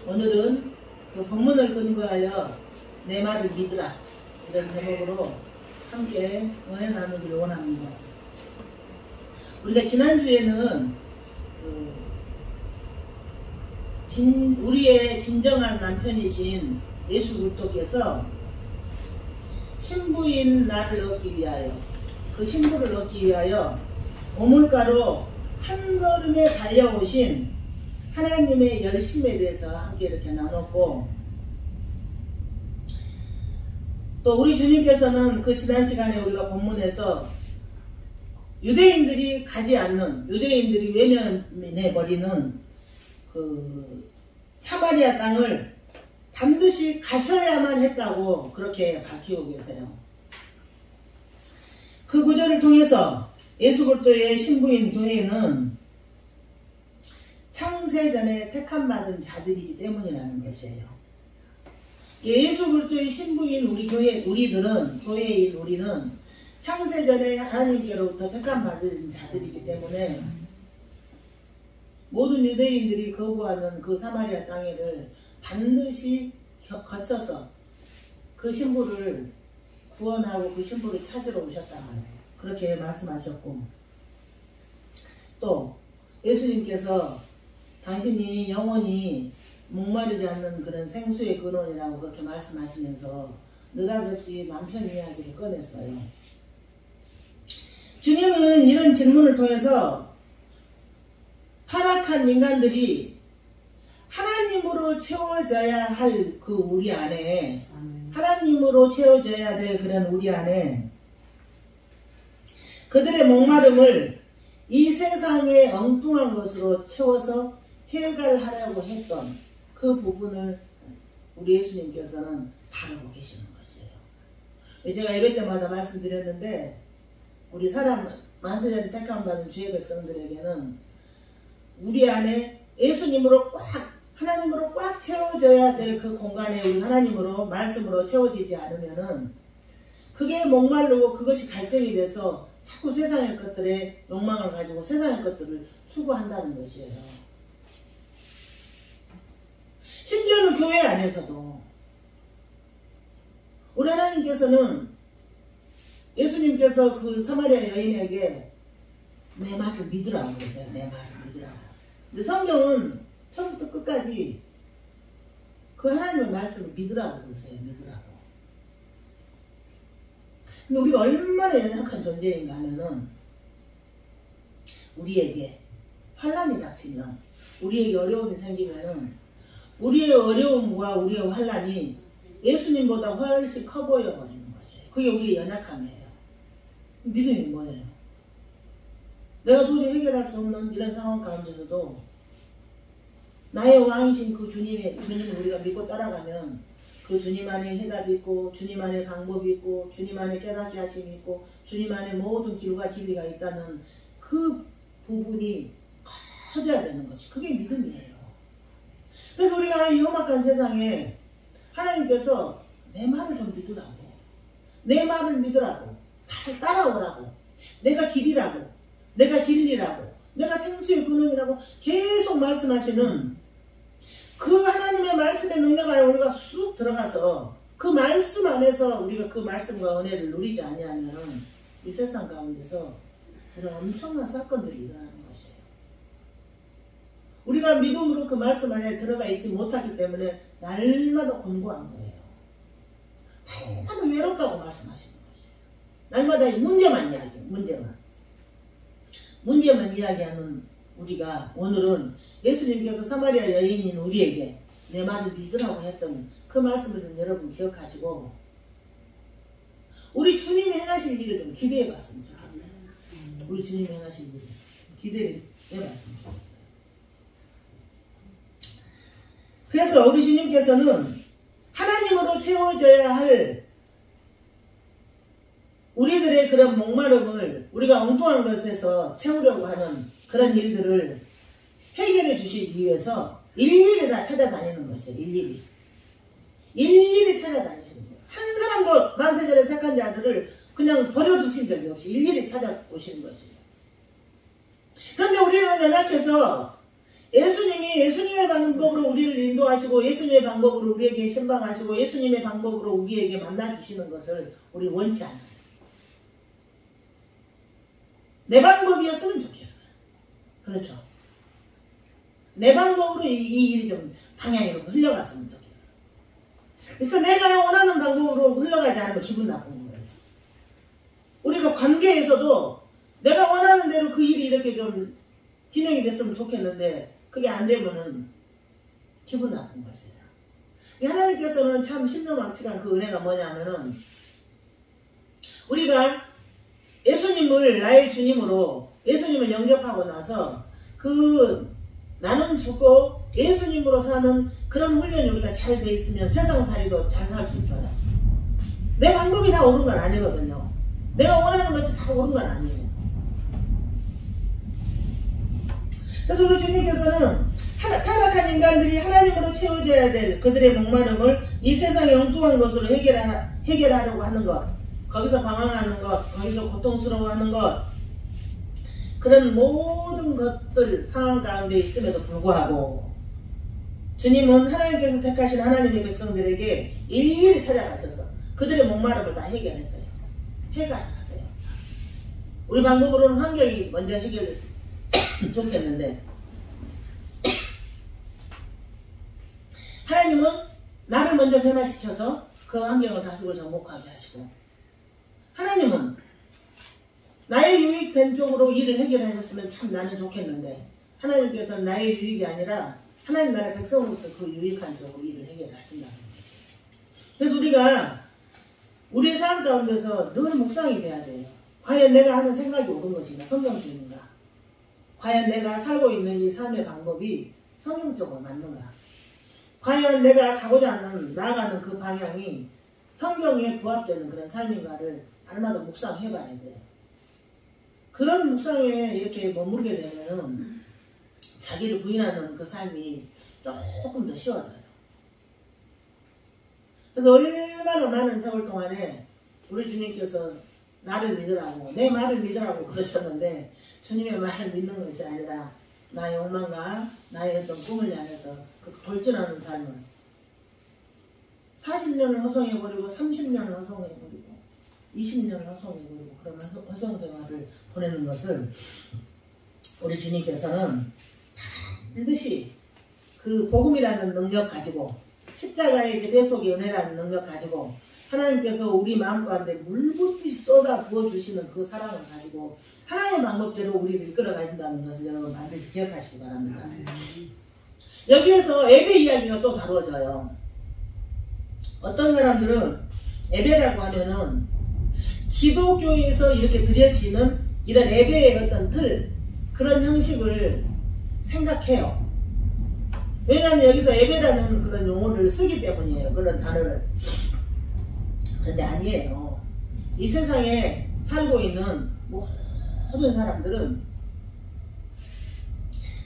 오늘은 그 본문을 근거하여 내 말을 믿으라 이런 제목으로 함께 은혜 나누기를 원합니다. 우리가 지난주에는 우리의 진정한 남편이신 예수 그리스도께서 신부인 나를 얻기 위하여 그 신부를 얻기 위하여 우물가로 한 걸음에 달려오신 하나님의 열심에 대해서 함께 이렇게 나눴고, 또 우리 주님께서는 그 지난 시간에 우리가 본문에서 유대인들이 가지 않는, 유대인들이 외면해버리는 그 사마리아 땅을 반드시 가셔야만 했다고 그렇게 밝히고 계세요. 그 구절을 통해서 예수 그리스도의 신부인 교회는 창세전에 택함받은 자들이기 때문이라는 것이에요. 예수 그리스도의 신부인 우리 교회인 우리는 창세전에 하나님께로부터 택함받은 자들이기 때문에 모든 유대인들이 거부하는 그 사마리아 땅을 반드시 거쳐서 그 신부를 구원하고 그 신부를 찾으러 오셨다. 그렇게 말씀하셨고, 또 예수님께서 당신이 영원히 목마르지 않는 그런 생수의 근원이라고 그렇게 말씀하시면서 느닷없이 남편 이야기를 꺼냈어요. 주님은 이런 질문을 통해서 타락한 인간들이 하나님으로 채워져야 할 그 우리 안에, 하나님으로 채워져야 될 그런 우리 안에 그들의 목마름을 이 세상의 엉뚱한 것으로 채워서 해결하려고 했던 그 부분을 우리 예수님께서는 다루고 계시는 것이에요. 제가 예배 때마다 말씀드렸는데, 우리 사람 만세전에 택함받은 주의 백성들에게는 우리 안에 예수님으로 꽉, 하나님으로 꽉 채워져야 될 그 공간에 우리 하나님으로, 말씀으로 채워지지 않으면은 그게 목마르고 그것이 갈증이 돼서 자꾸 세상의 것들에 욕망을 가지고 세상의 것들을 추구한다는 것이에요. 심지어는 교회 안에서도 우리 하나님께서는, 예수님께서 그 사마리아 여인에게 내 말을 믿으라고 그러세요. 내 말을 믿으라고. 근데 성경은 처음부터 끝까지 그 하나님의 말씀을 믿으라고 그러세요. 믿으라고. 근데 우리가 얼마나 연약한 존재인가 하면은, 우리에게 환난이 닥치면, 우리에게 어려움이 생기면은 우리의 어려움과 우리의 환난이 예수님보다 훨씬 커 보여버리는 것이에요. 그게 우리의 연약함이에요. 믿음이 뭐예요? 내가 도저히 해결할 수 없는 이런 상황 가운데서도 나의 왕이신 그 주님을 우리가 믿고 따라가면 그 주님 안에 해답이 있고, 주님 안에 방법이 있고, 주님 안에 깨닫게 하심이 있고, 주님 안에 모든 길과 진리가 있다는 그 부분이 커져야 되는 것이, 그게 믿음이에요. 그래서 우리가 이 험악한 세상에 하나님께서 내 말을 좀 믿으라고, 내 말을 믿으라고, 나를 따라오라고, 내가 길이라고, 내가 진리라고, 내가 생수의 근원이라고 계속 말씀하시는 그 하나님의 말씀의 능력 안에 우리가 쑥 들어가서 그 말씀 안에서 우리가 그 말씀과 은혜를 누리지 아니하면 이 세상 가운데서 이런 엄청난 사건들이 일어나는 것이에요. 우리가 믿음으로 그 말씀 안에 들어가 있지 못하기 때문에 날마다 곤고한 거예요. 날마다 외롭다고 말씀하시는 것이에요. 날마다 문제만 이야기해요. 문제만 이야기하는 우리가 오늘은 예수님께서 사마리아 여인인 우리에게 내 말을 믿으라고 했던 그 말씀을 좀 여러분 기억하시고, 우리 주님이 행하실 일을 좀 기대해 봤으면 좋겠어요. 우리 주님이 행하실 일을 기대해 봤으면 좋겠어요. 그래서 우리 주님께서는 하나님으로 채워져야 할 우리들의 그런 목마름을 우리가 엉뚱한 것에서 채우려고 하는 그런 일들을 해결해 주시기 위해서 일일이 다 찾아다니는 것이에요. 일일이 찾아다니시는 거예요. 한 사람도 만세전에 택한 자들을 그냥 버려두신 적이 없이 일일이 찾아오시는 것이에요. 그런데 우리는 연약해서 예수님이 예수님의 방법으로 우리를 인도하시고 예수님의 방법으로 우리에게 신방하시고 예수님의 방법으로 우리에게 만나주시는 것을 우리 원치 않아요. 내 방법이었으면 좋겠어요. 그렇죠. 내 방법으로 이 일이 좀 방향이 흘러갔으면 좋겠어요. 그래서 내가 원하는 방법으로 흘러가지 않으면 기분 나쁜 거예요. 우리가 관계에서도 내가 원하는 대로 그 일이 이렇게 좀 진행이 됐으면 좋겠는데 그게 안 되면은 기분 나쁜 것이에요. 하나님께서는 참 신묘막측한 그 은혜가 뭐냐면은 우리가 예수님을 나의 주님으로 예수님을 영접하고 나서 그 나는 죽고 예수님으로 사는 그런 훈련이 우리가 잘 돼 있으면 세상살이도 잘 살 수 있어요. 내 방법이 다 옳은 건 아니거든요. 내가 원하는 것이 다 옳은 건 아니에요. 그래서 우리 주님께서는 타락한 인간들이 하나님으로 채워져야 될 그들의 목마름을 이 세상의 엉뚱한 것으로 해결하려고 하는 것, 거기서 방황하는 것, 거기서 고통스러워하는 것, 그런 모든 것들 상황 가운데 있음에도 불구하고 주님은 하나님께서 택하신 하나님의 백성들에게 일일이 찾아가셔서 그들의 목마름을 다 해결했어요. 해결하세요. 우리 방법으로는 환경이 먼저 해결됐어요. 좋겠는데 하나님은 나를 먼저 변화시켜서 그 환경을 다스리고 정복하게 하시고 하나님은 나의 유익된 쪽으로 일을 해결하셨으면 참 나는 좋겠는데 하나님께서는 나의 유익이 아니라 하나님 나라의 백성으로서 그 유익한 쪽으로 일을 해결하신다는 것이에요. 그래서 우리가 우리의 삶 가운데서 늘 묵상이 돼야 돼요. 과연 내가 하는 생각이 옳은 것인가 성경적인가, 과연 내가 살고 있는 이 삶의 방법이 성경적으로 맞는가, 과연 내가 가고자 하는 나아가는 그 방향이 성경에 부합되는 그런 삶인가를 날마다 묵상해 봐야 돼요. 그런 묵상에 이렇게 머무르게 되면 자기를 부인하는 그 삶이 조금 더 쉬워져요. 그래서 얼마나 많은 세월 동안에 우리 주님께서 나를 믿으라고, 내 말을 믿으라고 그러셨는데 주님의 말을 믿는 것이 아니라 나의 욕망과 나의 어떤 꿈을 향해서 그 돌진하는 삶을 40년을 허송해버리고 30년을 허송해버리고 20년을 허송해버리고 그런 허송생활을 보내는 것을 우리 주님께서는 반드시 그 복음이라는 능력 가지고 십자가의 대속의 은혜라는 능력 가지고 하나님께서 우리 마음 가운데 물붓듯이 쏟아 부어주시는 그 사랑을 가지고 하나님의 방법대로 우리를 이끌어 가신다는 것을 여러분 반드시 기억하시기 바랍니다. 여기에서 예배 이야기가 또 다루어져요. 어떤 사람들은 예배라고 하면은 기독교에서 이렇게 드려지는 이런 예배의 어떤 틀, 그런 형식을 생각해요. 왜냐하면 여기서 예배라는 그런 용어를 쓰기 때문이에요. 그런 단어를. 그런데 아니에요. 이 세상에 살고 있는 모든 사람들은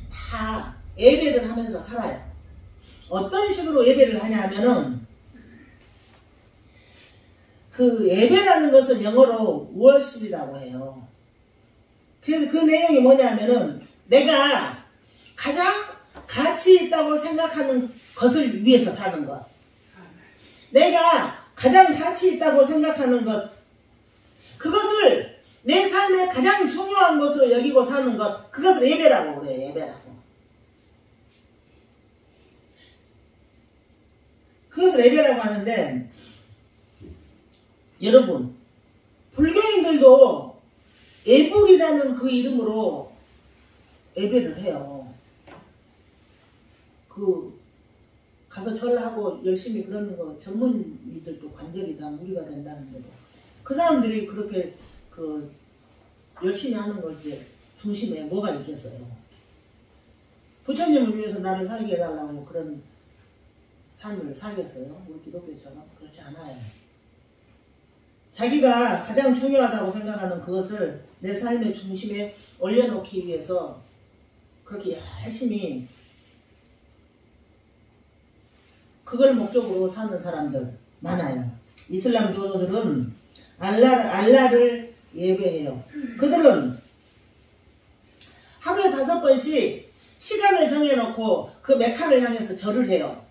다 예배를 하면서 살아요. 어떤 식으로 예배를 하냐 하면은 그 예배라는 것을 영어로 월십이라고 해요. 그래서 그 내용이 뭐냐면은 내가 가장 가치 있다고 생각하는 것을 위해서 사는 것, 내가 가장 가치 있다고 생각하는 것, 그것을 내 삶의 가장 중요한 것으로 여기고 사는 것, 그것을 예배라고 그래요. 예배라고. 그것을 예배라고 하는데 여러분, 불교인들도 예불이라는 그 이름으로 예배를 해요. 그 가서 절하고 열심히 그러는 거 전문의들도 관절이 다 무리가 된다는데도 그 사람들이 그렇게 그 열심히 하는 걸 때 중심에 뭐가 있겠어요. 부처님을 위해서 나를 살게 해달라고 그런 삶을 살겠어요? 우리 기독교처럼? 그렇지 않아요. 자기가 가장 중요하다고 생각하는 그것을 내 삶의 중심에 올려놓기 위해서 그렇게 열심히 그걸 목적으로 사는 사람들 많아요. 이슬람 교도들은 알라를 예배해요. 그들은 하루에 5번씩 시간을 정해놓고 그 메카를 향해서 절을 해요.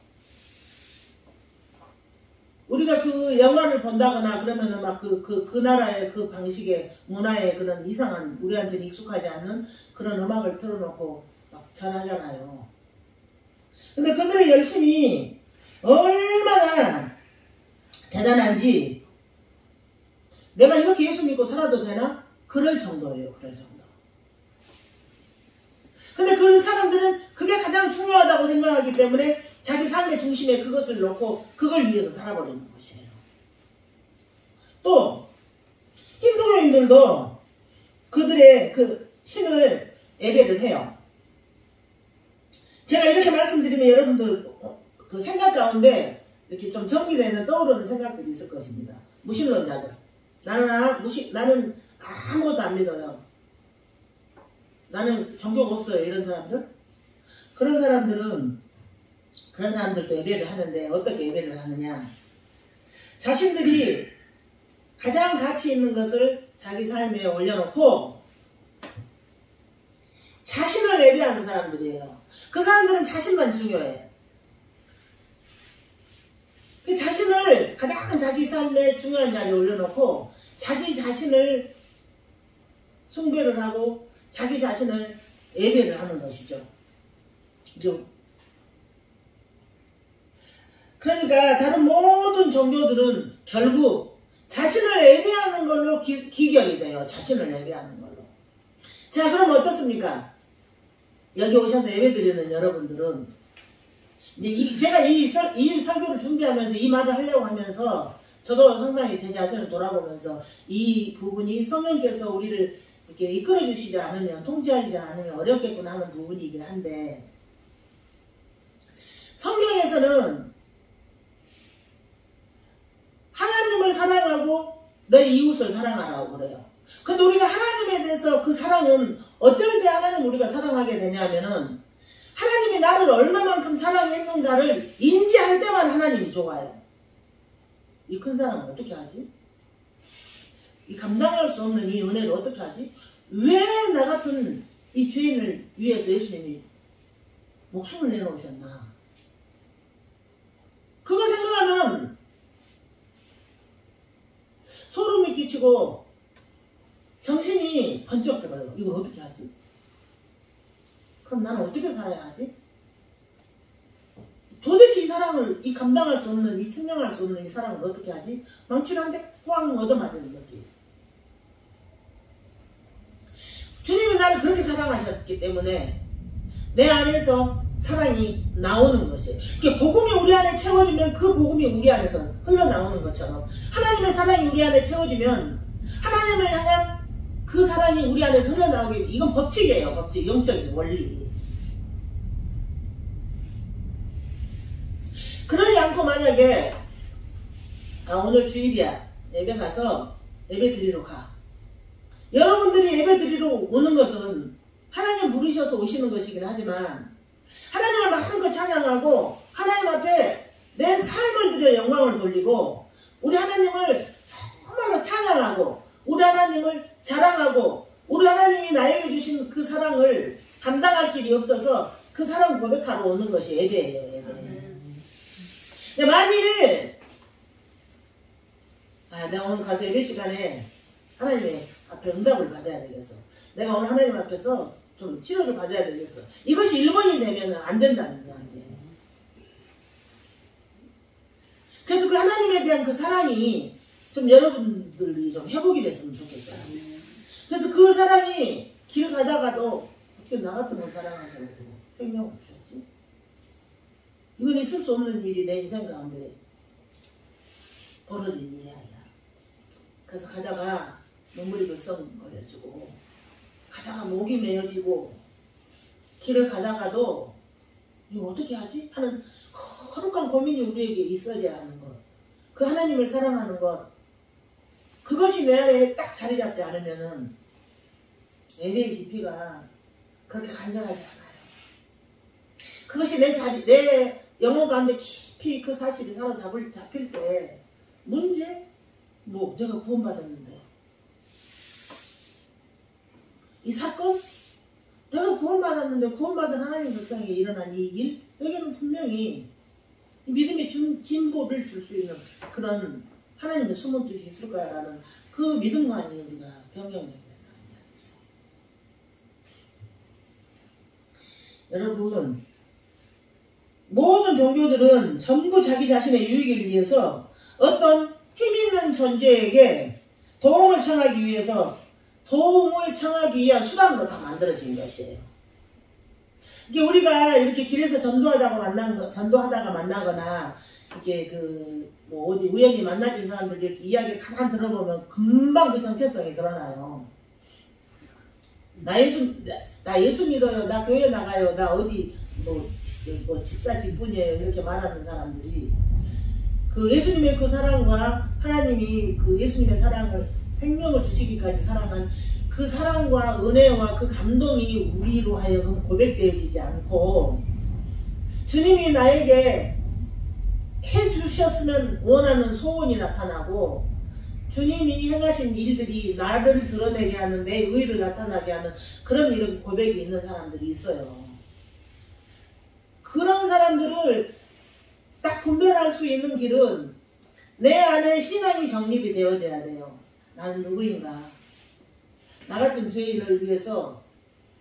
우리가 그 영화를 본다거나 그러면은 막 그 나라의 그 방식의 문화의 그런 이상한 우리한테는 익숙하지 않은 그런 음악을 틀어놓고 막 절하잖아요. 근데 그들의 열심이 얼마나 대단한지 내가 이렇게 예수 믿고 살아도 되나? 그럴 정도예요. 그럴 정도. 근데 그 사람들은 그게 가장 중요하다고 생각하기 때문에 자기 삶의 중심에 그것을 놓고 그걸 위해서 살아버리는 것이에요. 또 힌두교인들도 그들의 그 신을 예배를 해요. 제가 이렇게 말씀드리면 여러분들 그 생각 가운데 이렇게 좀 정리되는 떠오르는 생각들이 있을 것입니다. 무신론자들. 나는 아무것도 안 믿어요. 나는 종교가 없어요. 이런 사람들. 그런 사람들도 예배를 하는데 어떻게 예배를 하느냐. 자신들이 가장 가치 있는 것을 자기 삶에 올려놓고 자신을 예배하는 사람들이에요. 그 사람들은 자신만 중요해. 그 자신을 가장 자기 삶에 중요한 자리에 올려놓고 자기 자신을 숭배를 하고 자기 자신을 예배를 하는 것이죠. 그러니까 다른 모든 종교들은 결국 자신을 예배하는 걸로 기결이 돼요. 자신을 예배하는 걸로. 자, 그럼 어떻습니까? 여기 오셔서 예배드리는 여러분들은 이제 제가 이 설교를 준비하면서 이 말을 하려고 하면서 저도 상당히 제 자신을 돌아보면서 이 부분이 성령께서 우리를 이렇게 이끌어 주시지 않으면, 통제하지 않으면 어렵겠구나 하는 부분이긴 한데, 성경에서는 하나님을 사랑하고 내 이웃을 사랑하라고 그래요. 근데 우리가 하나님에 대해서 그 사랑은 어쩔 때 하나님 우리가 사랑하게 되냐면은 하나님이 나를 얼마만큼 사랑했는가를 인지할 때만 하나님이 좋아요. 이 큰 사랑은 어떻게 하지? 이 감당할 수 없는 이 은혜를 어떻게 하지? 왜 나 같은 이 죄인을 위해서 예수님이 목숨을 내놓으셨나? 그거 생각하면 소름이 끼치고 정신이 번쩍 들어요. 이걸 어떻게 하지? 그럼 나는 어떻게 살아야 하지? 도대체 이 사랑을, 이 감당할 수 없는, 이 측량할 수 없는 이 사랑을 어떻게 하지? 망치를 한 대 꽝 얻어맞는 거지. 주님이 나를 그렇게 사랑하셨기 때문에 내 안에서 사랑이 나오는 것이에요. 이게 복음이 우리 안에 채워지면 그 복음이 우리 안에서 흘러나오는 것처럼 하나님의 사랑이 우리 안에 채워지면 하나님을 향한 그 사랑이 우리 안에서 흘러나오게, 이건 법칙이에요. 법칙, 영적인 원리. 그러지 않고 만약에 오늘 주일이야, 예배 가서 예배 드리러 가. 여러분들이 예배 드리러 오는 것은 하나님 부르셔서 오시는 것이긴 하지만 하나님을 마음껏 찬양하고 하나님 앞에 내 삶을 들여 영광을 돌리고 우리 하나님을 정말로 찬양하고 우리 하나님을 자랑하고 우리 하나님이 나에게 주신 그 사랑을 감당할 길이 없어서 그 사랑 고백하러 오는 것이 예배예요. 예배. 근데 만일 내가 오늘 가서 예배 시간에 하나님의 앞에 응답을 받아야 되겠어. 내가 오늘 하나님 앞에서 좀 치료를 받아야 되겠어. 이것이 1번이 되면 안 된다는 거야. 그래서 그 하나님에 대한 그 사랑이 좀 여러분들이 좀 회복이 됐으면 좋겠어요. 그래서 그 사랑이 길 가다가도 어떻게 나 같은 걸 사랑하셔가지고 생명을 주셨지? 이건 있을 수 없는 일이 내 인생 가운데 벌어진 일이 아니야. 그래서 가다가 눈물이 글썽거려지고 가다가 목이 메어지고 길을 가다가도 이거 어떻게 하지? 하는 거룩한 고민이 우리에게 있어야 하는 것. 그 하나님을 사랑하는 것. 그것이 내 안에 딱 자리 잡지 않으면은 예배의 깊이가 그렇게 간절하지 않아요. 그것이 내 영혼 가운데 깊이 그 사실이 잡힐 때 문제? 뭐 내가 구원받았는데 이 사건? 내가 구원받았는데 구원받은 하나님 백성에 일어난 이 일, 여기는 분명히 믿음의 진보를 줄 수 있는 그런 하나님의 숨은 뜻이 있을 거야라는 그 믿음만이 우리가 변경되게 된다는 이야기죠. 여러분, 모든 종교들은 전부 자기 자신의 유익을 위해서 어떤 힘있는 존재에게 도움을 청하기 위한 수단으로 다 만들어진 것이에요. 이게 우리가 이렇게 길에서 전도하다가 만나거나 이렇게 뭐 어디 우연히 만나진 사람들 이렇게 이야기를 가만 들어보면 금방 그 정체성이 드러나요. 나 예수 믿어요. 나 교회 나가요. 나 어디 뭐 집사 집분이에요. 이렇게 말하는 사람들이 그 예수님의 그 사랑과 하나님이 그 예수님의 사랑을 생명을 주시기까지 사랑한 그 사랑과 은혜와 그 감동이 우리로 하여금 고백되어지지 않고 주님이 나에게 해주셨으면 원하는 소원이 나타나고 주님이 행하신 일들이 나를 드러내게 하는 내 의를 나타나게 하는 그런 이런 고백이 있는 사람들이 있어요. 그런 사람들을 딱 분별할 수 있는 길은 내 안에 신앙이 정립이 되어져야 돼요. 나는 누구인가? 나 같은 죄인을 위해서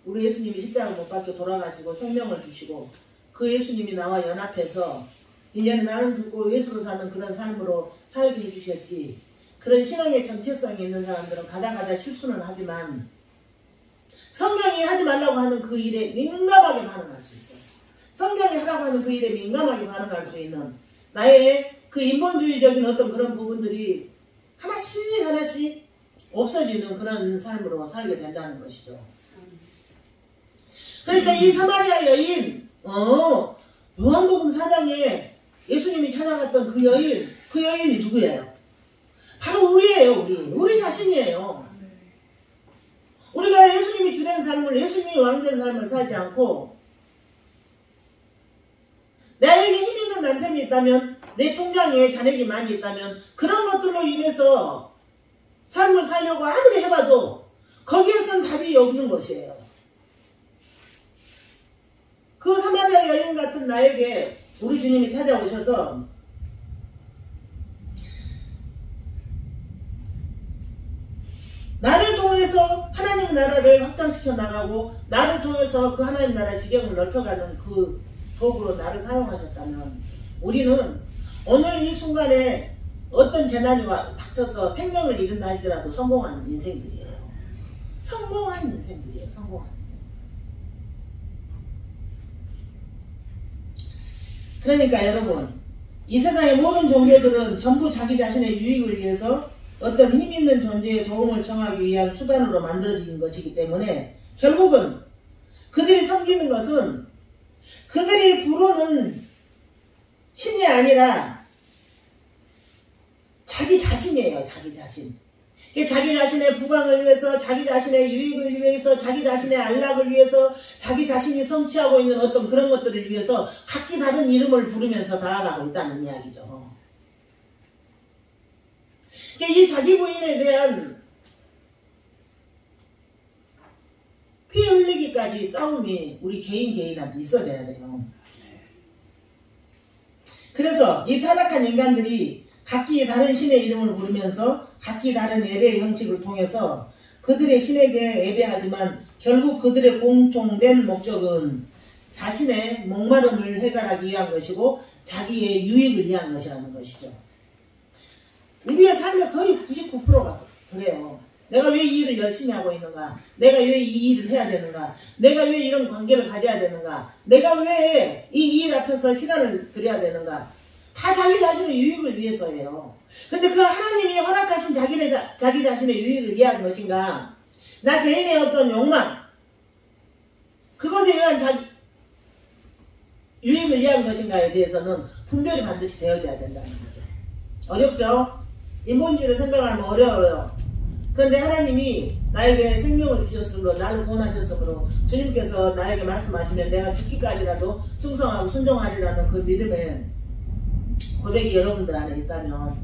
우리 예수님이 십자가 못 박혀 돌아가시고 생명을 주시고 그 예수님이 나와 연합해서 이제는 나는 죽고 예수로 사는 그런 삶으로 살게 해주셨지. 그런 신앙의 정체성이 있는 사람들은 가다가다 실수는 하지만 성경이 하지 말라고 하는 그 일에 민감하게 반응할 수 있어요. 성경이 하라고 하는 그 일에 민감하게 반응할 수 있는 나의 그 인본주의적인 어떤 그런 부분들이 하나씩 없어지는 그런 삶으로 살게 된다는 것이죠. 그러니까 이 사마리아 여인, 요한복음 4장에 예수님이 찾아갔던 그 여인이 누구예요? 바로 우리예요. 우리 자신이에요. 우리가 예수님이 주된 삶을, 예수님이 왕된 삶을 살지 않고 나에게 힘 있는 남편이 있다면, 내 통장에 잔액이 많이 있다면 그런 것들로 인해서 삶을 살려고 아무리 해봐도 거기에선 답이 없는 것이에요. 그 사마리아 여인 같은 나에게 우리 주님이 찾아오셔서 나를 통해서 하나님 나라를 확장시켜 나가고 나를 통해서 그 하나님 나라 지경을 넓혀가는 그 도구로 나를 사용하셨다면 우리는 오늘 이 순간에 어떤 재난이 닥쳐서 생명을 잃은다 할지라도 성공하는 인생들이에요. 성공한 인생들이에요. 성공한 인생. 그러니까 여러분, 이 세상의 모든 종교들은 전부 자기 자신의 유익을 위해서 어떤 힘 있는 존재의 도움을 청하기 위한 수단으로 만들어진 것이기 때문에 결국은 그들이 섬기는 것은 그들이 부르는 신이 아니라 자기 자신이에요. 자기 자신. 자기 자신의 부강을 위해서, 자기 자신의 유익을 위해서, 자기 자신의 안락을 위해서, 자기 자신이 성취하고 있는 어떤 그런 것들을 위해서 각기 다른 이름을 부르면서 나아가고 있다는 이야기죠. 이 자기 부인에 대한 피 흘리기까지 싸움이 우리 개인한테 있어야 돼요. 그래서 이 타락한 인간들이 각기 다른 신의 이름을 부르면서 각기 다른 예배의 형식을 통해서 그들의 신에게 예배하지만 결국 그들의 공통된 목적은 자신의 목마름을 해결하기 위한 것이고 자기의 유익을 위한 것이라는 것이죠. 우리의 삶의 거의 99%가 그래요. 내가 왜 이 일을 열심히 하고 있는가? 내가 왜 이 일을 해야 되는가? 내가 왜 이런 관계를 가져야 되는가? 내가 왜 이 일 앞에서 시간을 들여야 되는가? 다 자기 자신의 유익을 위해서예요. 근데 그 하나님이 허락하신 자기 자신의 유익을 위한 것인가? 나 개인의 어떤 욕망, 그것에 의한 자기 유익을 위한 것인가에 대해서는 분별이 반드시 되어져야 된다는 거죠. 어렵죠? 인본주의를 생각하면 어려워요. 그런데 하나님이 나에게 생명을 주셨으므로, 나를 구원하셨으므로 주님께서 나에게 말씀하시면 내가 죽기까지라도 충성하고 순종하리라는 그 믿음의 고백이 여러분들 안에 있다면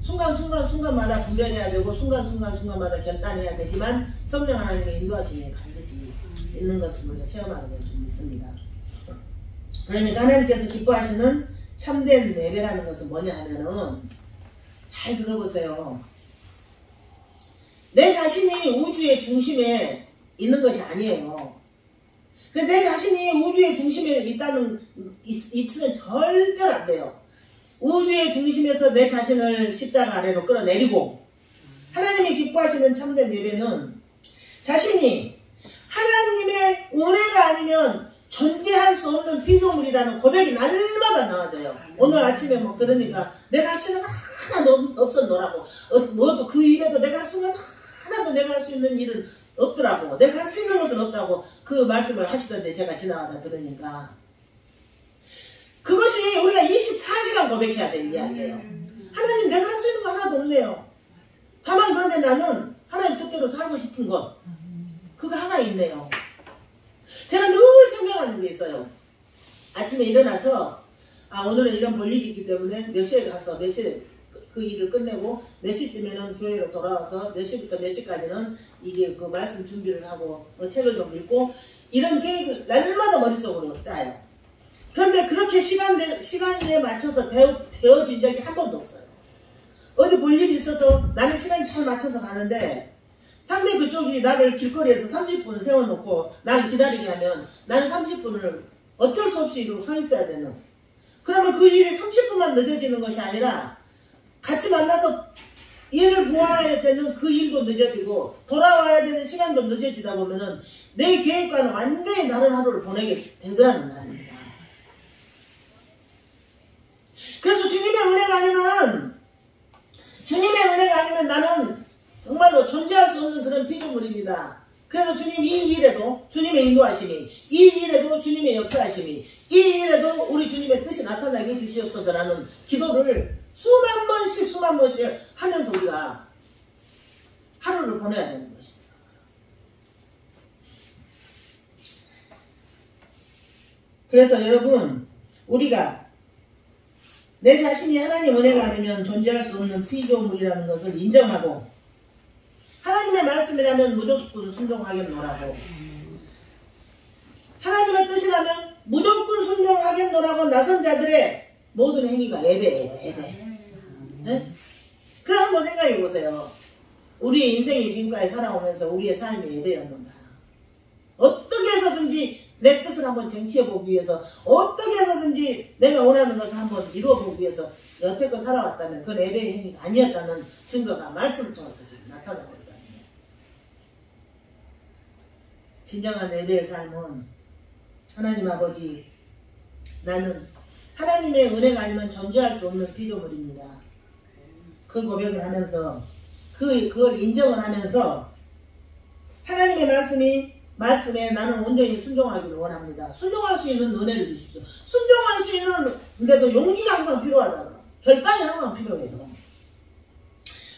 순간마다 분별해야 되고 순간마다 결단해야 되지만 성령 하나님의 인도하심이 반드시 있는 것을 우리가 체험하게 될 줄 믿습니다. 그러니까 하나님께서 기뻐하시는 참된 예배라는 것은 뭐냐 하면은, 잘 들어보세요. 내 자신이 우주의 중심에 있는 것이 아니에요. 내 자신이 우주의 중심에 있으면 절대로 안 돼요. 우주의 중심에서 내 자신을 십자가 아래로 끌어내리고, 하나님이 기뻐하시는 참된 예배는 자신이 하나님의 은혜가 아니면 존재할 수 없는 피조물이라는 고백이 날마다 나와져요. 오늘 아침에 막 들으니까 내가 할 수 있는 건 하나도 없었노라고. 뭐도 그 일에도 내가 할 수 있는 하나도 내가 할 수 있는 일은 없더라고. 내가 할 수 있는 것은 없다고 그 말씀을 하시던데 제가 지나가다 들으니까. 그것이 우리가 24시간 고백해야 될 이야기예요. 하나님 내가 할 수 있는 거 하나도 없네요. 다만 그런데 나는 하나님 뜻대로 살고 싶은 것. 그거 하나 있네요. 제가 늘 생각하는 게 있어요. 아침에 일어나서 오늘은 이런 볼 일이 있기 때문에 몇 시에 가서 몇 시에 그 일을 끝내고 몇 시쯤에는 교회로 돌아와서 몇 시부터 몇 시까지는 이게 그 말씀 준비를 하고 책을 좀 읽고 이런 계획을 날마다 머릿속으로 짜요. 그런데 그렇게 시간에 맞춰서 되어진 적이 한 번도 없어요. 어디 볼 일이 있어서 나는 시간이 잘 맞춰서 가는데 상대 그쪽이 나를 길거리에서 30분을 세워놓고 나를 기다리게 하면 나는 30분을 어쩔 수 없이 이러고 서 있어야 되는. 그러면 그 일이 30분만 늦어지는 것이 아니라 같이 만나서 얘를 보아야 되는 그 일도 늦어지고 돌아와야 되는 시간도 늦어지다 보면은 내 계획과는 완전히 다른 하루를 보내게 되더라는 말입니다. 그래서 주님의 은혜가 아니면 나는 정말로 존재할 수 없는 그런 피조물입니다. 그래서 주님 이 일에도 주님의 인도하심이, 이 일에도 주님의 역사하심이, 이 일에도 우리 주님의 뜻이 나타나게 해주시옵소서라는 기도를 수만 번씩 하면서 우리가 하루를 보내야 되는 것입니다. 그래서 여러분, 우리가 내 자신이 하나님 은혜가 아니면 존재할 수 없는 피조물이라는 것을 인정하고 하나님의 말씀이라면 무조건 순종하겠노라고, 하나님의 뜻이라면 무조건 순종하겠노라고 나선 자들의 모든 행위가 예배. 네? 그럼 한번 생각해 보세요. 우리의 인생이 지금까지 살아오면서 우리의 삶이 예배였는가? 어떻게 해서든지 내 뜻을 한번 쟁취해보기 위해서, 어떻게 해서든지 내가 원하는 것을 한번 이루어보기 위해서 여태껏 살아왔다면 그건 예배의 행위가 아니었다는 증거가 말씀을 통해서 지금 나타나고 있다. 진정한 예배의 삶은 하나님 아버지, 나는 하나님의 은혜가 아니면 존재할 수 없는 피조물입니다. 그 고백을 하면서 그걸 인정을 하면서 하나님의 말씀에 나는 온전히 순종하기를 원합니다. 순종할 수 있는 은혜를 주십시오. 순종할 수 있는데도 용기가 항상 필요하다. 결단이 항상 필요해요.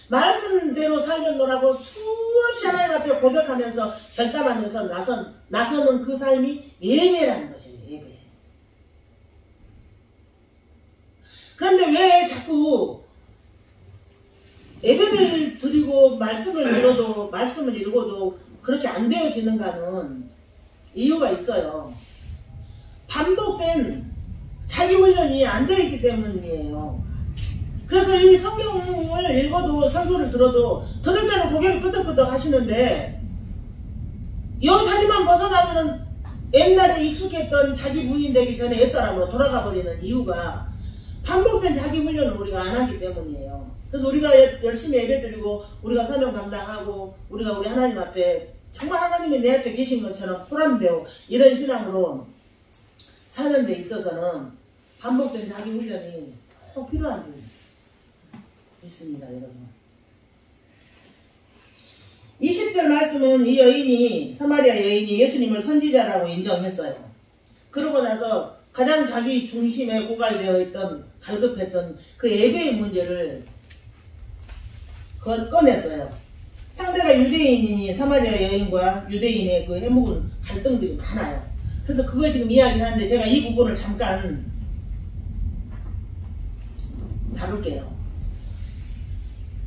말씀대로 살겠노라고 수없이 하나님 앞에 고백하면서 결단하면서 나서는 그 삶이 예배라는 것이에요. 예배. 그런데 왜 자꾸 예배를 드리고 말씀을 읽어도 그렇게 안 되어지는가는 이유가 있어요. 반복된 자기 훈련이 안 되어 있기 때문이에요. 그래서 이 성경을 읽어도 설교를 들어도 들을 때는 고개를 끄덕끄덕 하시는데 이 자리만 벗어나면 옛날에 익숙했던 자기 부인 되기 전에 옛사람으로 돌아가 버리는 이유가 반복된 자기 훈련을 우리가 안 하기 때문이에요. 그래서 우리가 열심히 예배드리고 우리가 사명 감당하고 우리가 우리 하나님 앞에 정말 하나님이 내 앞에 계신 것처럼 보람되고 이런 신앙으로 사는 데 있어서는 반복된 자기 훈련이 꼭 필요한 줄 있습니다, 여러분. 20절 말씀은 이 여인이, 사마리아 여인이 예수님을 선지자라고 인정했어요. 그러고 나서 가장 자기 중심에 고갈되어 있던, 갈급했던 그 예배의 문제를 꺼냈어요. 상대가 유대인이니 사마리아 여인과 유대인의 그 해묵은 갈등들이 많아요. 그래서 그걸 지금 이야기를 하는데 제가 이 부분을 잠깐 다룰게요.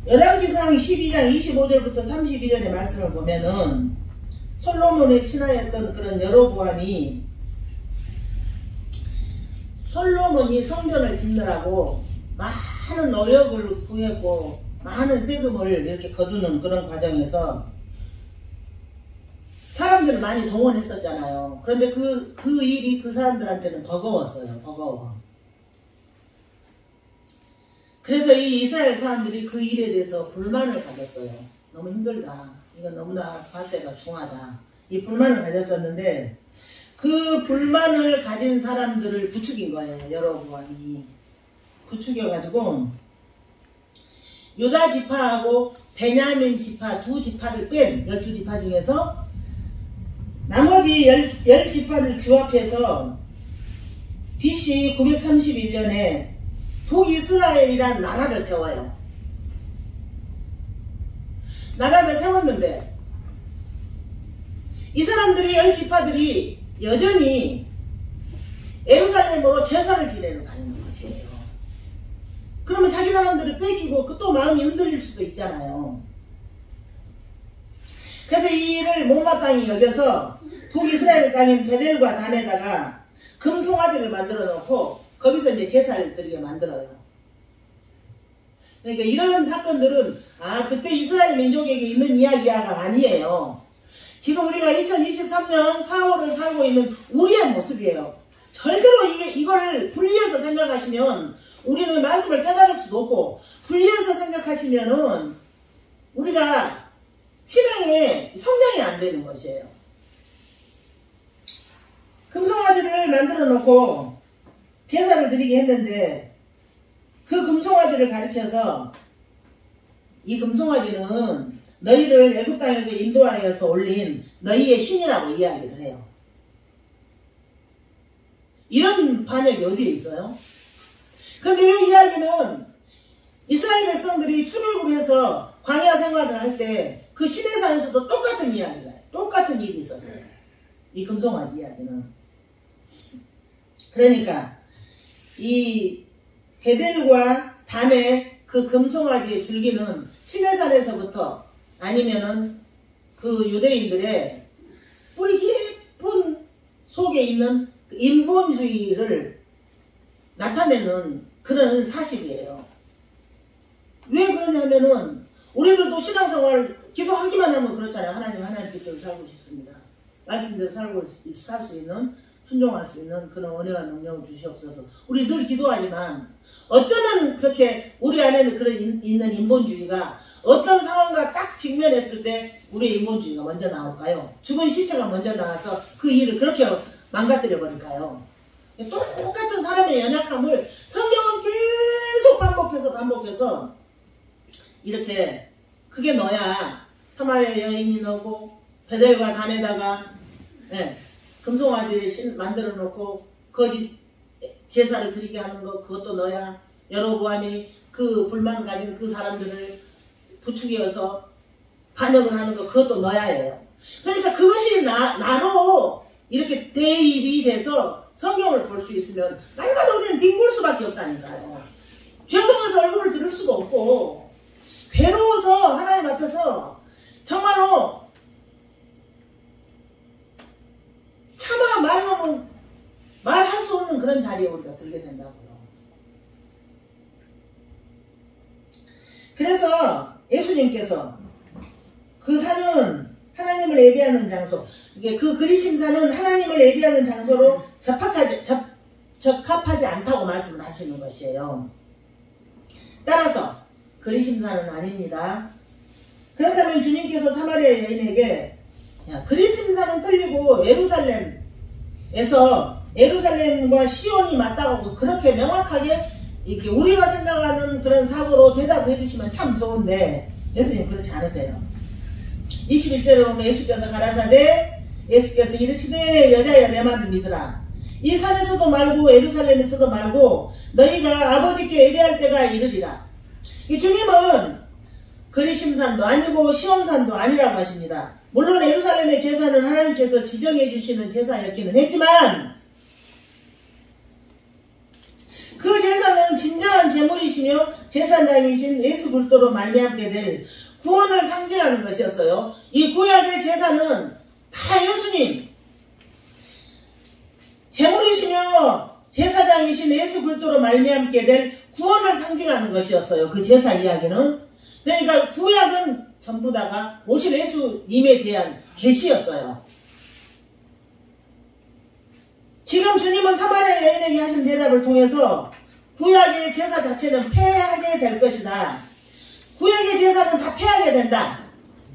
열왕기상 12장 25절부터 32절의 말씀을 보면은 솔로몬의 신하였던 그런 여로보암이 솔로몬이 성전을 짓느라고 많은 노력을 구했고 많은 세금을 이렇게 거두는 그런 과정에서 사람들을 많이 동원했었잖아요. 그런데 그 일이 그 사람들한테는 버거웠어요. 버거워. 그래서 이 이스라엘 사람들이 그 일에 대해서 불만을 가졌어요. 너무 힘들다. 이건 너무나 과세가 중하다. 이 불만을 가졌었는데 그 불만을 가진 사람들을 부추긴 거예요. 여로보암이 부추겨가지고 유다 지파하고 베냐민 지파 두 지파를 뺀 12지파 중에서 나머지 10지파를 규합해서 BC 931년에 북이스라엘이란 나라를 세워요. 나라를 세웠는데 이 사람들이 10지파들이 여전히 예루살렘으로 제사를 지내러 다니는 것이에요. 그러면 자기 사람들을 뺏기고 또 마음이 흔들릴 수도 있잖아요. 그래서 이 일을 못마땅히 여겨서 북이스라엘 땅인 베델과 단에다가 금송아지를 만들어 놓고 거기서 이제 제사를 드리게 만들어요. 그러니까 이런 사건들은 그때 이스라엘 민족에게 있는 이야기가 아니에요. 지금 우리가 2023년 4월을 살고 있는 우리의 모습이에요. 절대로 이걸 분리해서 생각하시면 우리는 말씀을 깨달을 수도 없고, 분리해서 생각하시면은 우리가 신앙에 성장이 안 되는 것이에요. 금송아지를 만들어 놓고 제사를 드리게 했는데 그 금송아지를 가리켜서 이 금송아지는 너희를 애굽 땅에서 인도하여서 올린 너희의 신이라고 이야기를 해요. 이런 반역이 어디에 있어요? 그런데 이 이야기는 이스라엘 백성들이 출애굽해서 광야 생활을 할 때 그 시내산에서도 똑같은 이야기가 똑같은 일이 있었어요. 이 금송아지 이야기는. 그러니까 이 베델과 단의 그 금송아지의 줄기는 시내산에서부터 아니면은 그 유대인들의 뿌리 깊은 속에 있는 그 인본주의를 나타내는 그런 사실이에요. 왜 그러냐면은 우리들도 신앙생활 기도하기만 하면 그렇잖아요. 하나님 뜻대로 살고 싶습니다. 말씀대로 살 수 있는, 순종할 수 있는 그런 은혜와 능력을 주시옵소서. 우리 늘 기도하지만 어쩌면 그렇게 우리 안에는 그런 있는 인본주의가 어떤 상황과 딱 직면했을 때 우리의 인본주의가 먼저 나올까요? 죽은 시체가 먼저 나와서 그 일을 그렇게 망가뜨려 버릴까요? 똑같은 사람의 연약함을 성경은 계속 반복해서 이렇게 그게 너야. 타말의 여인이 너고 베델과 단에다가 금송아지를 만들어 놓고 거짓 제사를 드리게 하는 거 그것도 너야. 여로보암이 그 불만 가진 그 사람들을 부추겨서 반역을 하는 거 그것도 너야예요. 그러니까 그것이 나로 이렇게 대입이 돼서 성경을 볼 수 있으면 날마다 우리는 뒹굴 수밖에 없다니까요. 죄송해서 얼굴을 들을 수가 없고 괴로워서 하나님 앞에서 정말로 차마 말로는 말할 수 없는 그런 자리에 우리가 들게 된다고요. 그래서 예수님께서 그 산은 하나님을 예배하는 장소, 이게 그 그리심산은 하나님을 예배하는 장소로 적합하지 않다고 말씀을 하시는 것이에요. 따라서 그리심산은 아닙니다. 그렇다면 주님께서 사마리아 여인에게 그리심산은 틀리고 예루살렘과 시온이 맞다고 그렇게 명확하게 이렇게 우리가 생각하는 그런 사고로 대답해 주시면 참 좋은데 예수님 그렇지 않으세요. 21절에 보면 예수께서 가라사대 예수께서 이르시되 여자여 내 말을 믿으라. 이 산에서도 말고 예루살렘에서도 말고 너희가 아버지께 예배할 때가 이르리라. 이 주님은 그리심산도 아니고 시온산도 아니라고 하십니다. 물론 예루살렘의 제사는 하나님께서 지정해 주시는 제사였기는 했지만 그 제사는 진정한 제물이시며 제사장이신 예수 그리스도로 말미암게 될 구원을 상징하는 것이었어요. 이 구약의 제사는 다 다 예수님 제물이시며 제사장이신 예수 그리스도로 말미암게 될 구원을 상징하는 것이었어요. 그 제사 이야기는. 그러니까 구약은 전부 다가 오실 예수님에 대한 계시였어요. 지금 주님은 사마리아 여인에게 하신 대답을 통해서 구약의 제사 자체는 폐하게 될 것이다. 구약의 제사는 다 폐하게 된다.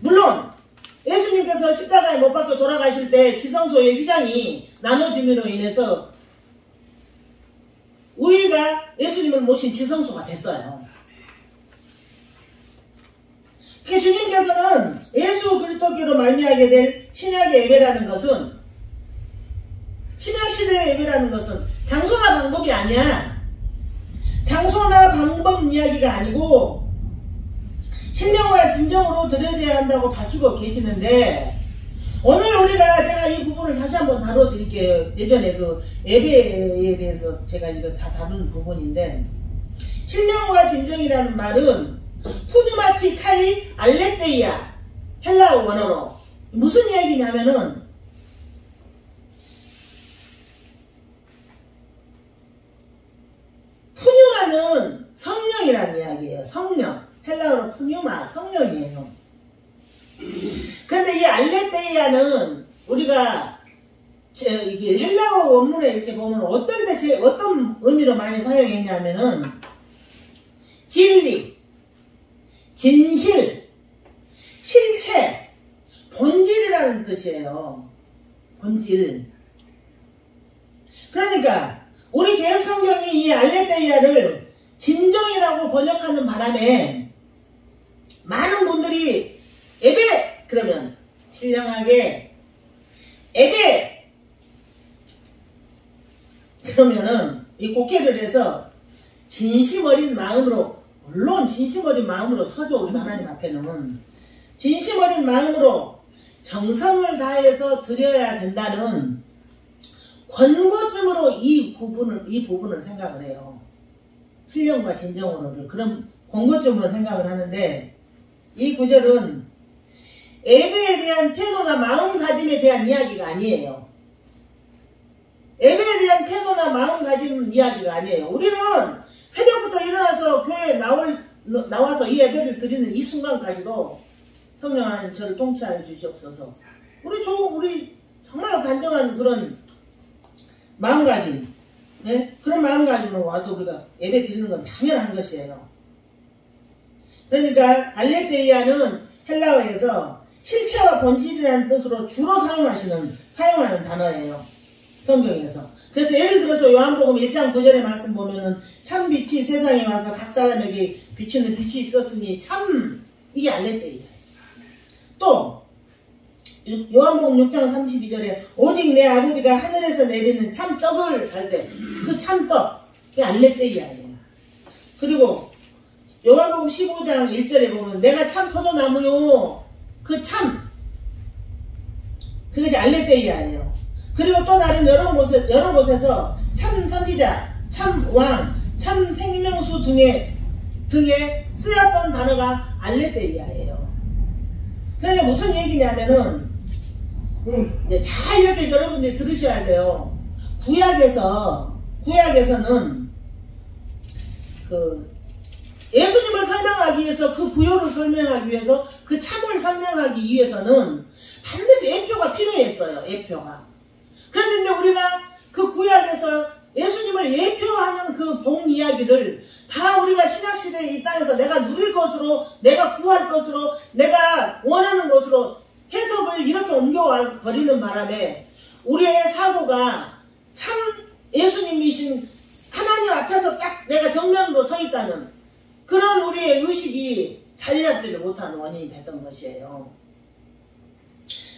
물론 예수님께서 십자가에 못 박혀 돌아가실 때 지성소의 휘장이 나눠짐으로 인해서 우리가 예수님을 모신 지성소가 됐어요. 그러니까 주님께서는 예수 그리스도께로 말미암게 될 신약의 예배라는 것은, 신약시대의 예배라는 것은 장소나 방법이 아니야. 장소나 방법 이야기가 아니고 신령과 진정으로 드려져야 한다고 밝히고 계시는데, 오늘 우리가 제가 이 부분을 다시 한번 다뤄드릴게요. 예전에 그 예배에 대해서 제가 이거 다 다룬 부분인데, 신령과 진정이라는 말은 푸뉴마티카이 알레테이아 헬라어 원어로 무슨 이야기냐면은 푸뉴마는 성령이라는 이야기예요. 성령. 헬라어로 푸뉴마, 성령이에요. 그런데 이 알레테이아는 우리가 이게 헬라어 원문에 이렇게 보면 어떤 의미로 많이 사용했냐면은 진리, 진실, 실체, 본질이라는 뜻이에요. 본질. 그러니까 우리 개혁 성경이 이 알레테이아를 진정이라고 번역하는 바람에 많은 분들이 예배 그러면 신령하게 예배 그러면은 이 곡해를 해서 진심 어린 마음으로, 물론 진심 어린 마음으로 서죠. 우리 하나님 앞에는 진심 어린 마음으로 정성을 다해서 드려야 된다는 권고쯤으로 이 부분을 생각을 해요. 신령과 진정으로를 그런 권고쯤으로 생각을 하는데, 이 구절은 예배에 대한 태도나 마음가짐에 대한 이야기가 아니에요. 예배에 대한 태도나 마음가짐 이야기가 아니에요. 우리는 새벽부터 일어나서 교회에 나와서 이 예배를 드리는 이 순간까지도 성령 하나님 저를 통치하여 주시옵소서. 우리 정말 단정한 그런 마음가짐, 네? 그런 마음가짐으로 와서 우리가 예배 드리는 건 당연한 것이에요. 그러니까 알레테이아는 헬라어에서 실체와 본질이라는 뜻으로 주로 사용하는 단어예요. 성경에서. 그래서 예를 들어서 요한복음 1장 9절의 말씀 보면은 참 빛이 세상에 와서 각 사람에게 비추는 빛이 있었으니 참, 이게 알레테이아예요. 또 요한복음 6장 32절에 오직 내 아버지가 하늘에서 내리는 참 떡을 갈 때 그 참떡, 그게 알레테이아예요. 그리고 요한복음 15장 1절에 보면 내가 참 포도나무요, 그 참, 그것이 알레테이아예요. 그리고 또 다른 여러 곳에서 참 선지자, 참 왕, 참 생명수 등에 쓰였던 단어가 알레테이아예요. 그러니까 무슨 얘기냐면은 이제 잘 이렇게 여러분들이 들으셔야 돼요. 구약에서는 그 예수님을 설명하기 위해서, 그 부요를 설명하기 위해서, 그 참을 설명하기 위해서는 반드시 예표가 필요했어요. 예표가. 그런데 우리가 그 구약에서 예수님을 예표하는 그 본 이야기를 다 우리가 신약시대에 이 땅에서 내가 누릴 것으로, 내가 구할 것으로, 내가 원하는 것으로 해석을 이렇게 옮겨와 버리는 바람에 우리의 사고가 참 예수님이신 하나님 앞에서 딱 내가 정면으로 서 있다는 그런 우리의 의식이 자리 잡지를 못하는 원인이 됐던 것이에요.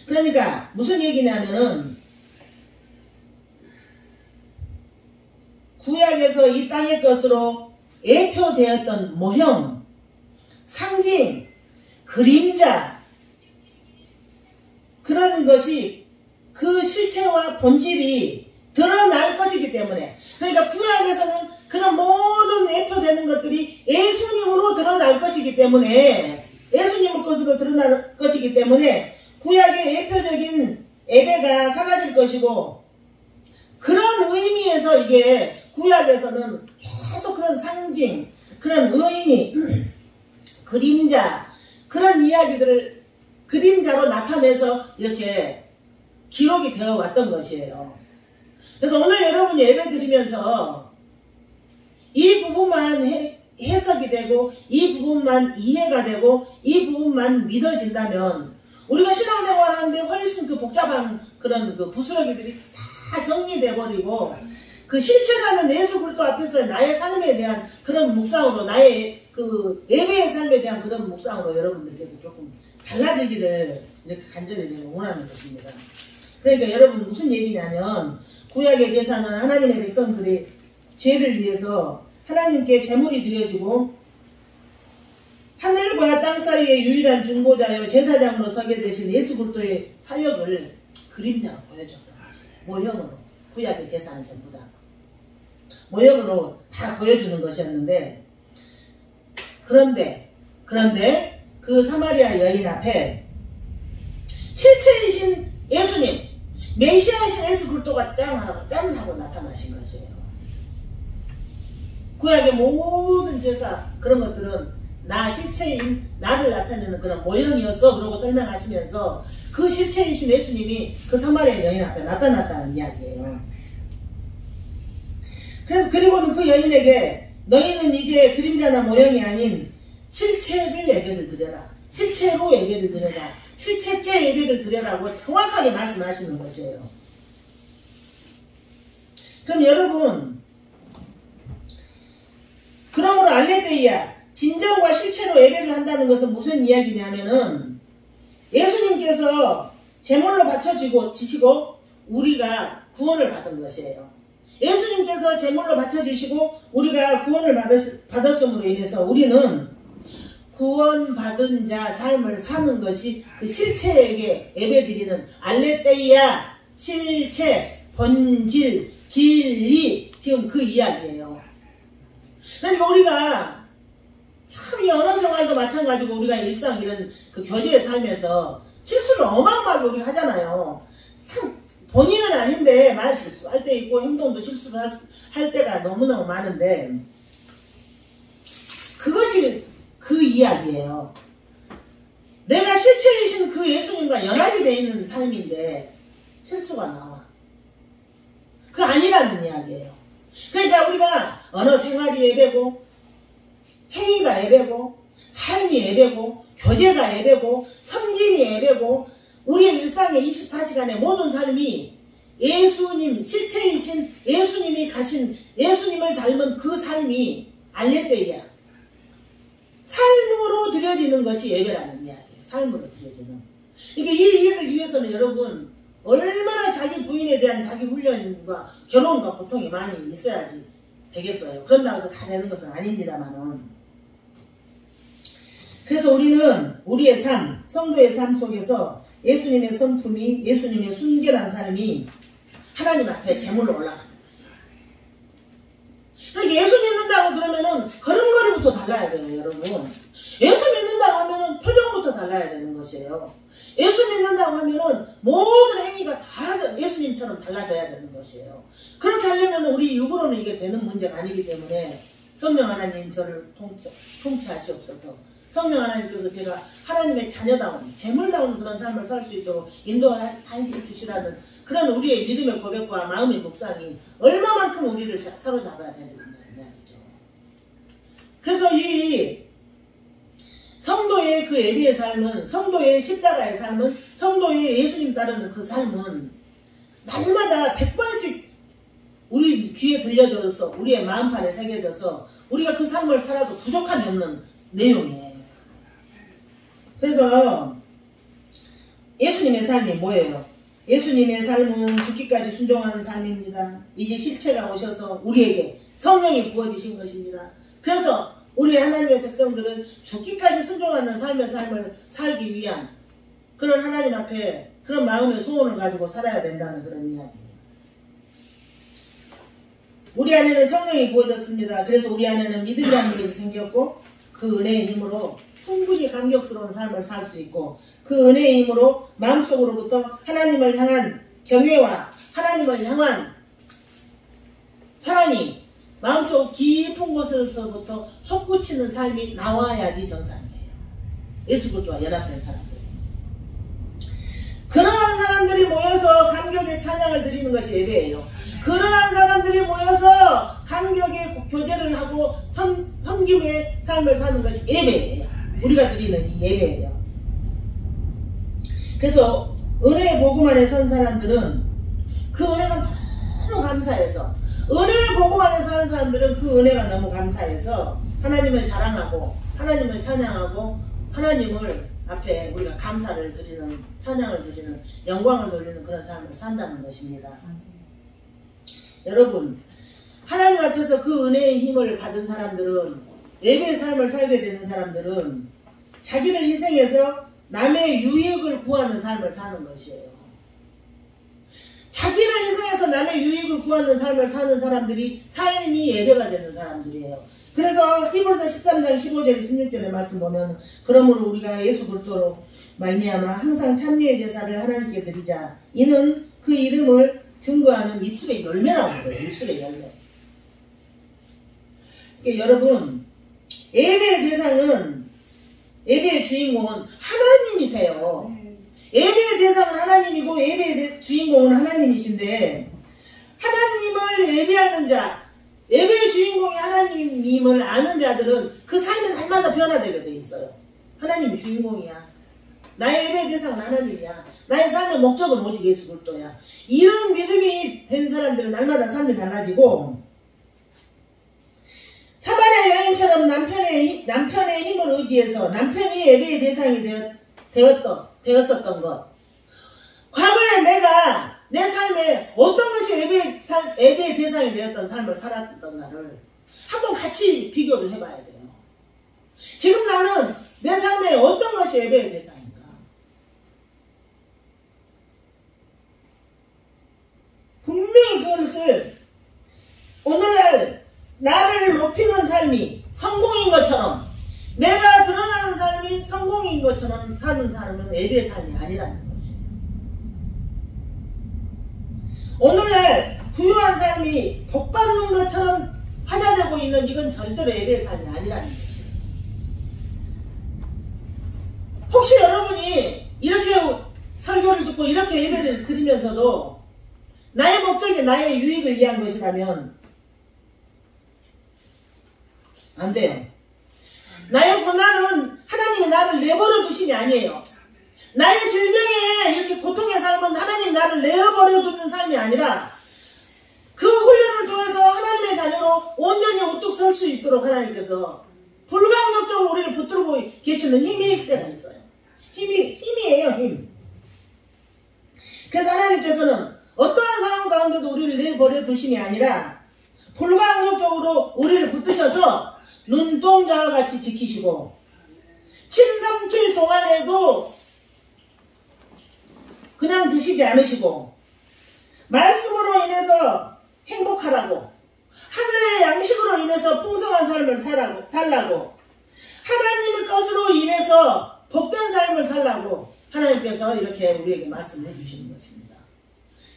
그러니까 무슨 얘기냐면은 구약에서 이 땅의 것으로 예표되었던 모형, 상징, 그림자, 그런 것이 그 실체와 본질이 드러날 것이기 때문에, 그러니까 구약에서는 그런 모든 예표되는 것들이 예수님으로 드러날 것이기 때문에, 예수님의 것으로 드러날 것이기 때문에 구약의 예배가 사라질 것이고, 그런 의미에서 이게 구약에서는 계속 그런 상징, 그런 의미, 그림자, 그런 이야기들을 그림자로 나타내서 이렇게 기록이 되어 왔던 것이에요. 그래서 오늘 여러분이 예배 드리면서 이 부분만 해석이 되고, 이 부분만 이해가 되고, 이 부분만 믿어진다면 우리가 신앙생활 하는데 훨씬 그 복잡한 그런 그 부스러기들이 다 정리돼 버리고, 그 실체라는 예수 그리스도 앞에서 나의 삶에 대한 그런 묵상으로, 나의 그 예배의 삶에 대한 그런 묵상으로 여러분들께도 조금 달라지기를 이렇게 간절히 원하는 것입니다. 그러니까 여러분 무슨 얘기냐면, 구약의 제사는 하나님의 백성들이 죄를 위해서 하나님께 제물이 드려지고, 하늘과 땅 사이의 유일한 중보자여 제사장으로 서게 되신 예수 그리스도의 사역을 그림자로 보여줬던 것이에요. 모형으로. 구약의 제사는 전부 다 모형으로 다 보여주는 것이었는데, 그런데 그 사마리아 여인 앞에 실체이신 예수님, 메시아이신 예수 그리스도가 짠하고 나타나신 것이에요. 구약의 모든 제사, 그런 것들은 나 실체인 나를 나타내는 그런 모형이었어 그러고 설명하시면서, 그 실체이신 예수님이 그 사마리아 여인 앞에 나타났다는 이야기예요. 그래서 그리고는 그 여인에게 너희는 이제 그림자나 모형이 아닌 실체를 예배를 드려라, 실체로 예배를 드려라, 실체께 예배를 드려라고 정확하게 말씀하시는 것이에요. 그럼 여러분, 그러므로 알레데이아, 진정과 실체로 예배를 한다는 것은 무슨 이야기냐면은, 예수님께서 제물로 바쳐지시고 우리가 구원을 받은 것이에요. 예수님께서 제물로 바쳐주시고 우리가 구원을 받았음으로 인해서 우리는 구원받은 자 삶을 사는 것이 그 실체에게 예배드리는 알레데이아, 실체, 본질, 진리, 지금 그 이야기예요. 그러니까 우리가 참 이 언어 생활도 마찬가지고, 우리가 일상 이런 그 교제의 삶에서 실수를 어마어마하게 우리가 하잖아요. 참 본인은 아닌데 말 실수할 때 있고 행동도 실수를 할 때가 너무너무 많은데, 그것이 그 이야기예요. 내가 실체이신 그 예수님과 연합이 되어 있는 삶인데 실수가 나와. 그거 아니라는 이야기예요. 그러니까 우리가 언어 생활이 예배고, 행위가 예배고, 삶이 예배고, 교제가 예배고, 섬김이 예배고, 우리의 일상의 24시간의 모든 삶이 예수님, 실체이신 예수님이 가신, 예수님을 닮은 그 삶이 알레데이아, 삶으로 드려지는 것이 예배라는 이야기예요. 삶으로 드려지는. 그러니까 이 일을 위해서는 여러분 얼마나 자기 부인에 대한 자기 훈련과 결혼과 고통이 많이 있어야지 되겠어요. 그런다고 해서 다 되는 것은 아닙니다만은. 그래서 우리는 우리의 삶, 성도의 삶 속에서 예수님의 성품이, 예수님의 순결한 삶이 하나님 앞에 제물로 올라가는 거죠. 그러니까 예수 믿는다고 그러면은 걸음걸이부터 달라야 돼요, 여러분. 예수 믿는다고 하면은 표정부터 달라야 되는 것이에요. 예수 믿는다고 하면은 모든 행위가 다 예수님처럼 달라져야 되는 것이에요. 그렇게 하려면 우리 육으로는 이게 되는 문제가 아니기 때문에 성령 하나님 저를 통치하시옵소서. 성령 하나님께서 제가 하나님의 자녀다운, 제물다운 그런 삶을 살 수 있도록 인도하여 주시라는 그런 우리의 믿음의 고백과 마음의 묵상이 얼마만큼 우리를 사로잡아야 되는다는 이야기죠. 그래서 이 성도의 그 예배의 삶은, 성도의 십자가의 삶은, 성도의 예수님 따르는 그 삶은 날마다 100번씩 우리 귀에 들려줘서, 우리의 마음판에 새겨져서 우리가 그 삶을 살아도 부족함이 없는 내용이에요. 그래서 예수님의 삶이 뭐예요? 예수님의 삶은 죽기까지 순종하는 삶입니다. 이제 실체가 오셔서 우리에게 성령이 부어지신 것입니다. 그래서 우리 하나님의 백성들은 죽기까지 순종하는 삶을 살기 위한 그런 하나님 앞에 그런 마음의 소원을 가지고 살아야 된다는 그런 이야기예요. 우리 안에는 성령이 부어졌습니다. 그래서 우리 안에는 믿음이라는 것이 생겼고, 그 은혜의 힘으로 충분히 감격스러운 삶을 살 수 있고 그 은혜의 힘으로 마음속으로부터 하나님을 향한 경외와 하나님을 향한 사랑이 마음속 깊은 곳에서부터 솟구치는 삶이 나와야지 정상이에요. 예수 그리스도와 연합된 사람들. 그러한 사람들이 모여서 감격의 찬양을 드리는 것이 예배예요. 그러한 사람들이 모여서 감격의 교제를 하고 섬김의 삶을 사는 것이 예배예요. 우리가 드리는 이 예배예요. 그래서 은혜의 복음 안에 선 사람들은 그 은혜가 너무 감사해서 은혜의 복음 안에 선 사람들은 그 은혜가 너무 감사해서 하나님을 자랑하고 하나님을 찬양하고 하나님을 앞에 우리가 감사를 드리는 찬양을 드리는 영광을 돌리는 그런 삶을 산다는 것입니다. 여러분 하나님 앞에서 그 은혜의 힘을 받은 사람들은 예배의 삶을 살게 되는 사람들은 자기를 희생해서 남의 유익을 구하는 삶을 사는 것이에요. 자기를 희생해서 남의 유익을 구하는 삶을 사는 사람들이 삶이 예배가 되는 사람들이에요. 그래서 히브리서 13장 15절 16절의 말씀 보면 그러므로 우리가 예수 그리스도로 말미암아 항상 찬미의 제사를 하나님께 드리자. 이는 그 이름을 증거하는 입술의 열매라고 그래요. 입술의 열매. 그러니까 여러분 예배의 대상은 예배의 주인공은 하나님이세요. 예배의 대상은 하나님이고 예배의 주인공은 하나님이신데 하나님을 예배하는 자 예배의 주인공이 하나님임을 아는 자들은 그 삶은 날마다 변화되게 돼 있어요. 하나님이 주인공이야. 나의 예배의 대상은 하나님이야. 나의 삶의 목적은 오직 예수 그리스도야. 이런 믿음이 된 사람들은 날마다 삶이 달라지고 사마리아 여인처럼 남편의 힘을 의지해서 남편이 예배의 대상이 되었었던 것. 과거에 내가 내 삶에 어떤 것이 예배의 대상이 되었던 삶을 살았던가를 한번 같이 비교를 해봐야 돼요. 지금 나는 내 삶에 어떤 것이 예배의 대상인가? 분명히 그것을 오늘날 나를 높이는 삶이 성공인 것처럼 내가 드러나는 삶이 성공인 것처럼 사는 사람은 예배의 삶이 아니라는 것이에요. 오늘날 부유한 삶이 복받는 것처럼 화자되고 있는 이건 절대로 예배의 삶이 아니라는 것이에요. 혹시 여러분이 이렇게 설교를 듣고 이렇게 예배를 드리면서도 나의 목적이 나의 유익을 위한 것이라면 안 돼요. 나의 고난은 하나님이 나를 내버려 두신이 아니에요. 나의 질병에 이렇게 고통의 삶은 하나님 나를 내버려 두는 삶이 아니라 그 훈련을 통해서 하나님의 자녀로 온전히 우뚝 설 수 있도록 하나님께서 불가항력적으로 우리를 붙들고 계시는 힘이 때가 있어요. 힘이에요, 힘. 그래서 하나님께서는 어떠한 상황 가운데도 우리를 내버려 두심이 아니라 불가항력적으로 우리를 붙드셔서 눈동자와 같이 지키시고 737 동안에도 그냥 두시지 않으시고 말씀으로 인해서 행복하라고 하늘의 양식으로 인해서 풍성한 삶을 살라고 하나님의 것으로 인해서 복된 삶을 살라고 하나님께서 이렇게 우리에게 말씀해 주시는 것입니다.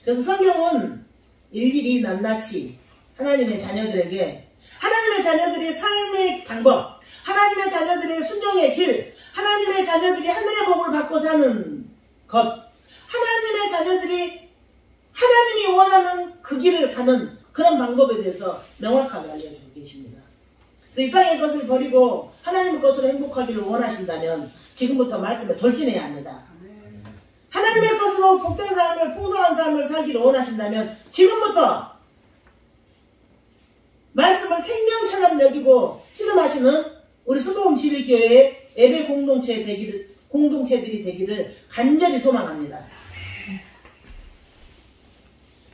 그래서 성경은 일일이 낱낱이 하나님의 자녀들에게 하나님의 자녀들의 삶의 방법, 하나님의 자녀들의 순종의 길, 하나님의 자녀들이 하늘의 복을 받고 사는 것, 하나님의 자녀들이 하나님이 원하는 그 길을 가는 그런 방법에 대해서 명확하게 알려주고 계십니다. 그래서 이 땅의 것을 버리고 하나님의 것으로 행복하기를 원하신다면 지금부터 말씀에 돌진해야 합니다. 하나님의 것으로 복된 삶을, 풍성한 삶을 살기를 원하신다면 지금부터 말씀을 생명처럼 여기고 실험하시는 우리 순복음 지리교회의 예배 공동체들이 되기를 간절히 소망합니다.